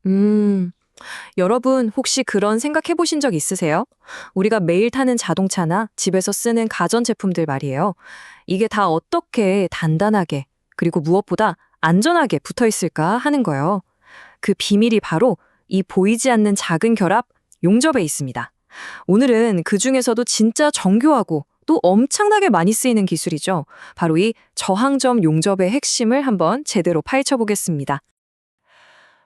음, 여러분 혹시 그런 생각해 보신 적 있으세요? 우리가 매일 타는 자동차나 집에서 쓰는 가전제품들 말이에요. 이게 다 어떻게 단단하게, 그리고 무엇보다 안전하게 붙어 있을까 하는 거예요. 그 비밀이 바로 이 보이지 않는 작은 결합, 용접에 있습니다. 오늘은 그 중에서도 진짜 정교하고 또 엄청나게 많이 쓰이는 기술이죠. 바로 이 저항점 용접의 핵심을 한번 제대로 파헤쳐 보겠습니다.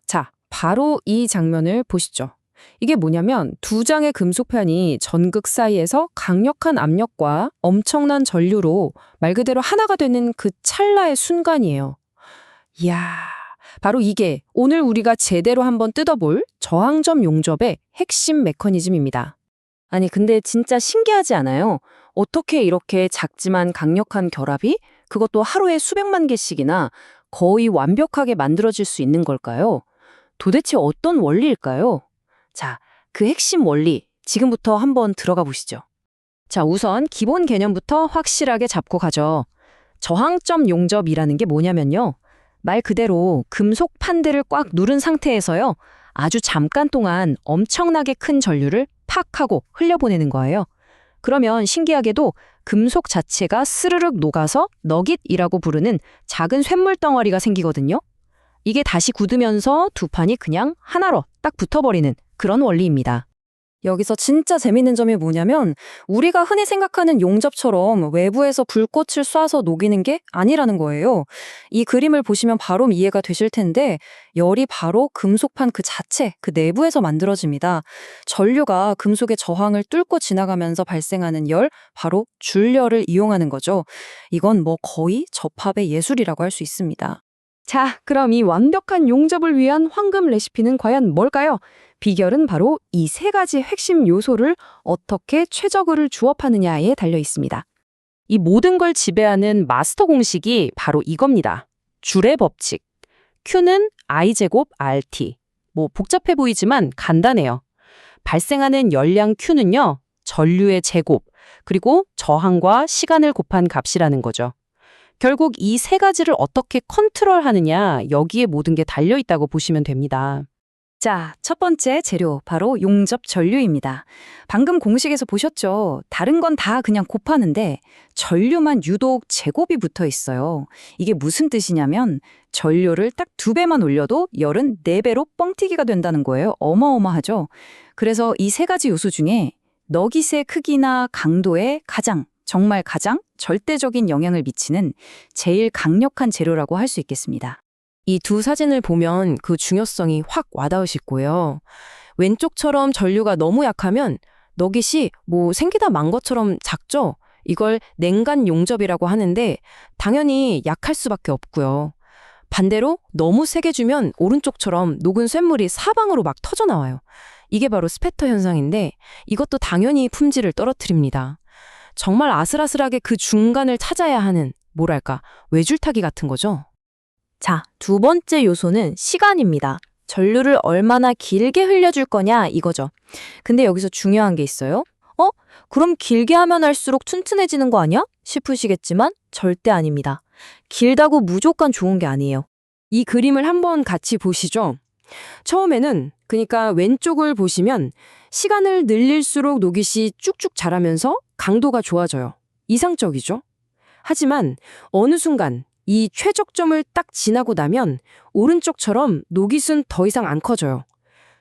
자, 바로 이 장면을 보시죠. 이게 뭐냐면 두 장의 금속판이 전극 사이에서 강력한 압력과 엄청난 전류로 말 그대로 하나가 되는 그 찰나의 순간이에요. 이야, 바로 이게 오늘 우리가 제대로 한번 뜯어볼 저항점 용접의 핵심 메커니즘입니다. 아니, 근데 진짜 신기하지 않아요? 어떻게 이렇게 작지만 강력한 결합이 그것도 하루에 수백만 개씩이나 거의 완벽하게 만들어질 수 있는 걸까요? 도대체 어떤 원리일까요? 자, 그 핵심 원리 지금부터 한번 들어가 보시죠. 자, 우선 기본 개념부터 확실하게 잡고 가죠. 저항점 용접이라는 게 뭐냐면요. 말 그대로 금속 판들을 꽉 누른 상태에서요. 아주 잠깐 동안 엄청나게 큰 전류를 팍 하고 흘려보내는 거예요. 그러면 신기하게도 금속 자체가 스르륵 녹아서 너깃이라고 부르는 작은 쇳물 덩어리가 생기거든요. 이게 다시 굳으면서 두 판이 그냥 하나로 딱 붙어버리는 그런 원리입니다. 여기서 진짜 재밌는 점이 뭐냐면 우리가 흔히 생각하는 용접처럼 외부에서 불꽃을 쏴서 녹이는 게 아니라는 거예요. 이 그림을 보시면 바로 이해가 되실 텐데 열이 바로 금속판 그 자체, 그 내부에서 만들어집니다. 전류가 금속의 저항을 뚫고 지나가면서 발생하는 열, 바로 줄열을 이용하는 거죠. 이건 뭐 거의 접합의 예술이라고 할 수 있습니다. 자, 그럼 이 완벽한 용접을 위한 황금 레시피는 과연 뭘까요? 비결은 바로 이 세 가지 핵심 요소를 어떻게 최적을 주업하느냐에 달려 있습니다. 이 모든 걸 지배하는 마스터 공식이 바로 이겁니다. 줄의 법칙. Q는 I제곱 RT. 뭐 복잡해 보이지만 간단해요. 발생하는 열량 Q는요, 전류의 제곱, 그리고 저항과 시간을 곱한 값이라는 거죠. 결국 이 세 가지를 어떻게 컨트롤하느냐, 여기에 모든 게 달려 있다고 보시면 됩니다. 자, 첫 번째 재료, 바로 용접 전류입니다. 방금 공식에서 보셨죠? 다른 건 다 그냥 곱하는데 전류만 유독 제곱이 붙어 있어요. 이게 무슨 뜻이냐면 전류를 딱 2배만 올려도 열은 4배로 뻥튀기가 된다는 거예요. 어마어마하죠? 그래서 이 세 가지 요소 중에 너깃의 크기나 강도에 정말 가장 절대적인 영향을 미치는 제일 강력한 재료라고 할 수 있겠습니다. 이 두 사진을 보면 그 중요성이 확 와닿으실 거예요. 왼쪽처럼 전류가 너무 약하면 너깃이 뭐 생기다 만 것처럼 작죠? 이걸 냉간 용접이라고 하는데 당연히 약할 수밖에 없고요. 반대로 너무 세게 주면 오른쪽처럼 녹은 쇳물이 사방으로 막 터져나와요. 이게 바로 스패터 현상인데 이것도 당연히 품질을 떨어뜨립니다. 정말 아슬아슬하게 그 중간을 찾아야 하는, 뭐랄까, 외줄타기 같은 거죠. 자, 두 번째 요소는 시간입니다. 전류를 얼마나 길게 흘려줄 거냐 이거죠. 근데 여기서 중요한 게 있어요. 그럼 길게 하면 할수록 튼튼해지는 거 아니야? 싶으시겠지만 절대 아닙니다. 길다고 무조건 좋은 게 아니에요. 이 그림을 한번 같이 보시죠. 처음에는 그러니까 왼쪽을 보시면 시간을 늘릴수록 녹잇이 쭉쭉 자라면서 강도가 좋아져요. 이상적이죠? 하지만 어느 순간 이 최적점을 딱 지나고 나면 오른쪽처럼 녹잇은 더 이상 안 커져요.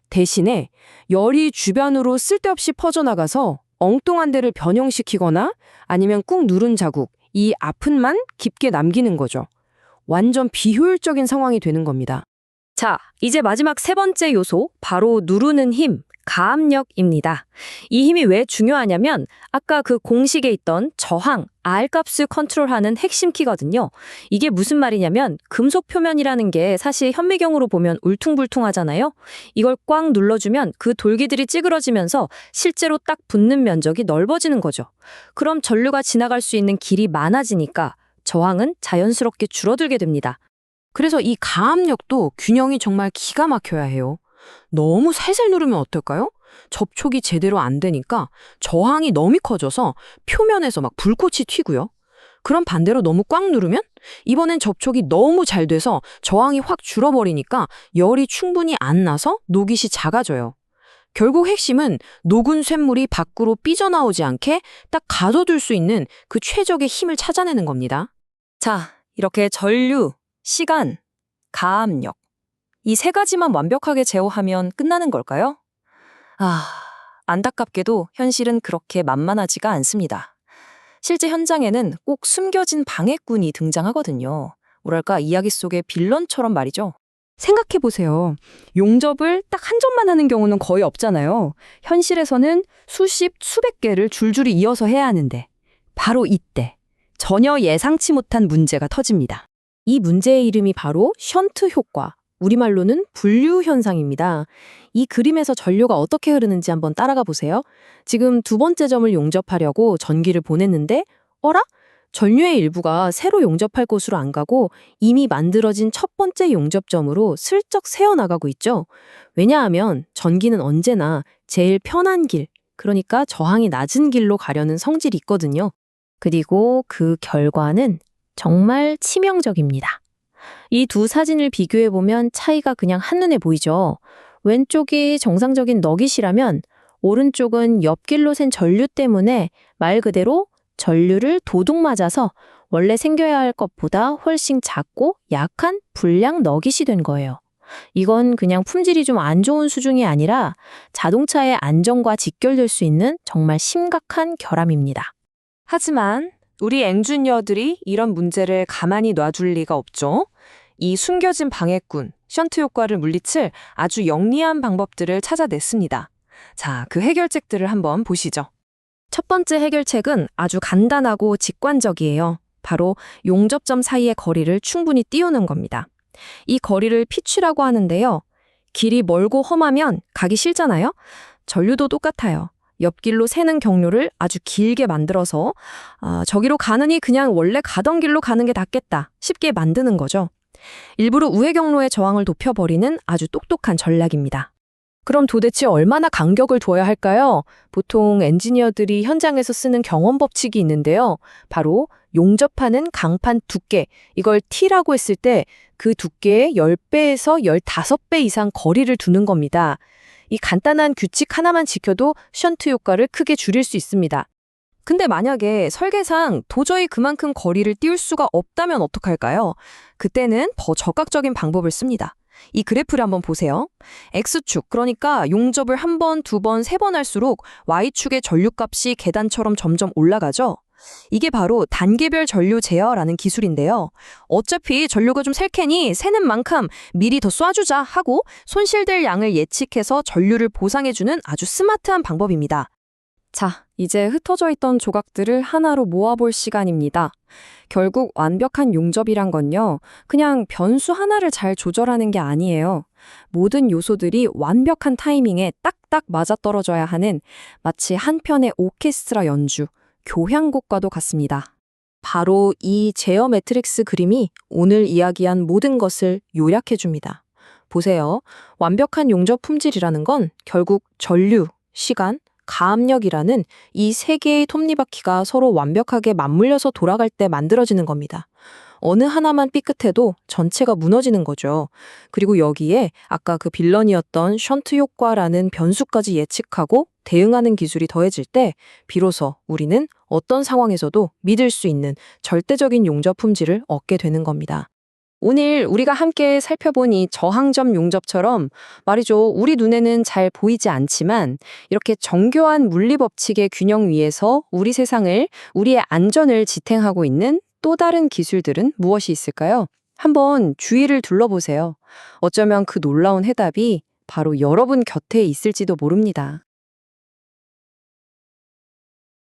대신에 열이 주변으로 쓸데없이 퍼져나가서 엉뚱한 데를 변형시키거나 아니면 꾹 누른 자국, 이 아픈만 깊게 남기는 거죠. 완전 비효율적인 상황이 되는 겁니다. 자, 이제 마지막 세 번째 요소, 바로 누르는 힘, 가압력입니다. 이 힘이 왜 중요하냐면 아까 그 공식에 있던 저항, R값을 컨트롤하는 핵심 키거든요. 이게 무슨 말이냐면 금속 표면이라는 게 사실 현미경으로 보면 울퉁불퉁하잖아요. 이걸 꽉 눌러주면 그 돌기들이 찌그러지면서 실제로 딱 붙는 면적이 넓어지는 거죠. 그럼 전류가 지나갈 수 있는 길이 많아지니까 저항은 자연스럽게 줄어들게 됩니다. 그래서 이 가압력도 균형이 정말 기가 막혀야 해요. 너무 살살 누르면 어떨까요? 접촉이 제대로 안 되니까 저항이 너무 커져서 표면에서 막 불꽃이 튀고요. 그럼 반대로 너무 꽉 누르면 이번엔 접촉이 너무 잘 돼서 저항이 확 줄어버리니까 열이 충분히 안 나서 녹잇이 작아져요. 결국 핵심은 녹은 쇳물이 밖으로 삐져나오지 않게 딱 가둬둘 수 있는 그 최적의 힘을 찾아내는 겁니다. 자, 이렇게 전류, 시간, 가압력. 이 세 가지만 완벽하게 제어하면 끝나는 걸까요? 안타깝게도 현실은 그렇게 만만하지가 않습니다. 실제 현장에는 꼭 숨겨진 방해꾼이 등장하거든요. 뭐랄까, 이야기 속의 빌런처럼 말이죠. 생각해보세요. 용접을 딱 한 점만 하는 경우는 거의 없잖아요. 현실에서는 수십, 수백 개를 줄줄이 이어서 해야 하는데 바로 이때 전혀 예상치 못한 문제가 터집니다. 이 문제의 이름이 바로 션트 효과, 우리말로는 분류 현상입니다. 이 그림에서 전류가 어떻게 흐르는지 한번 따라가 보세요. 지금 두 번째 점을 용접하려고 전기를 보냈는데 어라? 전류의 일부가 새로 용접할 곳으로 안 가고 이미 만들어진 첫 번째 용접점으로 슬쩍 새어나가고 있죠. 왜냐하면 전기는 언제나 제일 편한 길, 그러니까 저항이 낮은 길로 가려는 성질이 있거든요. 그리고 그 결과는 정말 치명적입니다. 이 두 사진을 비교해보면 차이가 그냥 한눈에 보이죠. 왼쪽이 정상적인 너깃이라면 오른쪽은 옆길로 샌 전류 때문에 말 그대로 전류를 도둑 맞아서 원래 생겨야 할 것보다 훨씬 작고 약한 불량 너깃이 된 거예요. 이건 그냥 품질이 좀 안 좋은 수준이 아니라 자동차의 안전과 직결될 수 있는 정말 심각한 결함입니다. 하지만 우리 엔지니어들이 이런 문제를 가만히 놔둘 리가 없죠. 이 숨겨진 방해꾼, 션트 효과를 물리칠 아주 영리한 방법들을 찾아냈습니다. 자, 그 해결책들을 한번 보시죠. 첫 번째 해결책은 아주 간단하고 직관적이에요. 바로 용접점 사이의 거리를 충분히 띄우는 겁니다. 이 거리를 피취라고 하는데요. 길이 멀고 험하면 가기 싫잖아요. 전류도 똑같아요. 옆길로 새는 경로를 아주 길게 만들어서 저기로 가느니 그냥 원래 가던 길로 가는 게 낫겠다 쉽게 만드는 거죠. 일부러 우회 경로의 저항을 높여버리는 아주 똑똑한 전략입니다. 그럼 도대체 얼마나 간격을 둬야 할까요? 보통 엔지니어들이 현장에서 쓰는 경험 법칙이 있는데요. 바로 용접하는 강판 두께, 이걸 T라고 했을 때 그 두께의 10배에서 15배 이상 거리를 두는 겁니다. 이 간단한 규칙 하나만 지켜도 션트 효과를 크게 줄일 수 있습니다. 근데 만약에 설계상 도저히 그만큼 거리를 띄울 수가 없다면 어떡할까요? 그때는 더 적극적인 방법을 씁니다. 이 그래프를 한번 보세요. X축, 그러니까 용접을 한 번, 두 번, 세 번 할수록 Y축의 전류값이 계단처럼 점점 올라가죠. 이게 바로 단계별 전류 제어라는 기술인데요. 어차피 전류가 좀 셀 테니 새는 만큼 미리 더 쏴주자 하고 손실될 양을 예측해서 전류를 보상해주는 아주 스마트한 방법입니다. 자, 이제 흩어져 있던 조각들을 하나로 모아볼 시간입니다. 결국 완벽한 용접이란 건요, 그냥 변수 하나를 잘 조절하는 게 아니에요. 모든 요소들이 완벽한 타이밍에 딱딱 맞아떨어져야 하는 마치 한 편의 오케스트라 연주, 교향곡과도 같습니다. 바로 이 제어 매트릭스 그림이 오늘 이야기한 모든 것을 요약해줍니다. 보세요. 완벽한 용접 품질이라는 건 결국 전류, 시간, 가압력이라는 이 세 개의 톱니바퀴가 서로 완벽하게 맞물려서 돌아갈 때 만들어지는 겁니다. 어느 하나만 삐끗해도 전체가 무너지는 거죠. 그리고 여기에 아까 그 빌런이었던 션트 효과라는 변수까지 예측하고 대응하는 기술이 더해질 때 비로소 우리는 어떤 상황에서도 믿을 수 있는 절대적인 용접 품질을 얻게 되는 겁니다. 오늘 우리가 함께 살펴본 이 저항점 용접처럼 말이죠. 우리 눈에는 잘 보이지 않지만 이렇게 정교한 물리 법칙의 균형 위에서 우리 세상을, 우리의 안전을 지탱하고 있는 또 다른 기술들은 무엇이 있을까요? 한번 주위를 둘러보세요. 어쩌면 그 놀라운 해답이 바로 여러분 곁에 있을지도 모릅니다.